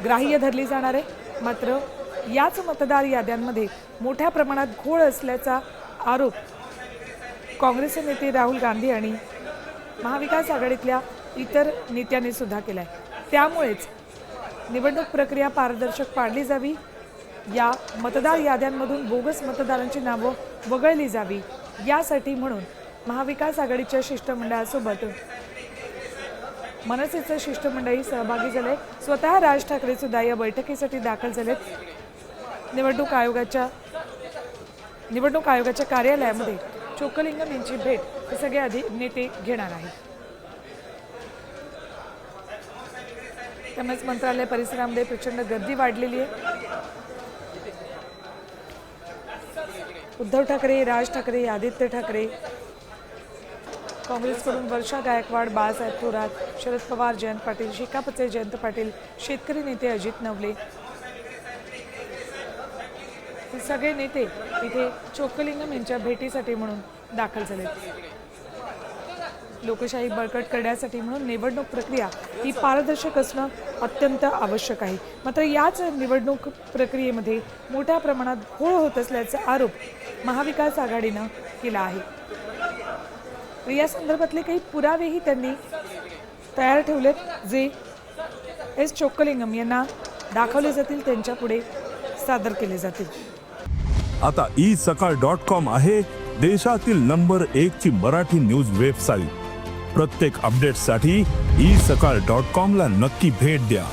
ग्राह्य धरली जाणार आहे। मात्र याच मतदार याद्यांमध्ये मोठ्या प्रमाणात घोळ असल्याचा आरोप काँग्रेसचे नेते राहुल गांधी आणि महाविकास आघाडीतल्या इतर नेत्यांनी सुद्धा केला आहे। त्यामुळेच निवडणूक प्रक्रिया पारदर्शक पाडली जावी, या मतदार याद्यांमधून बोगस मतदारांची नावं वगळली जावी, यासाठी म्हणून महाविकास आघाडीच्या शिष्टमंडळासोबत मनसेचं शिष्टमंडळही सहभागी झाले। स्वतः राज ठाकरे सुद्धा या बैठकीसाठी दाखल झालेत। निवडणूक आयोगाच्या कार्यालयामध्ये चोक्कलिंगम यांची भेट हे सगळे नेते घेणार आहेत। त्यामुळेच मंत्रालय परिसरामध्ये प्रचंड गर्दी वाढलेली आहे। उद्धव ठाकरे, राज ठाकरे, आदित्य ठाकरे, काँग्रेसकडून वर्षा गायकवाड, बाळासाहेब थोरात, शरद पवार, जयंत पाटील, शेकापचे जयंत पाटील, शेतकरी नेते अजित नवले, हे सगळे नेते इथे चोक्कलिंगम यांच्या भेटीसाठी म्हणून दाखल झाले। लोकशाही बळकट करण्यासाठी म्हणून निवडणूक प्रक्रिया ही पारदर्शक असणं अत्यंत आवश्यक आहे। मात्र याच निवडणूक प्रक्रियेमध्ये मोठ्या प्रमाणात घोळ होत असल्याचा आरोप महाविकास आघाडीनं केला आहे। या संदर्भातले काही पुरावेही त्यांनी तयार ठेवलेत, जे एस चोक्कलिंगम यांना दाखवले जातील, त्यांच्या पुढे सादर केले जातील। आता isakal.com आहे देशातील नंबर 1 ची मराठी न्यूज वेबसाईट। प्रत्येक अपडेटसाठी isakal.com ला नक्की भेट द्या।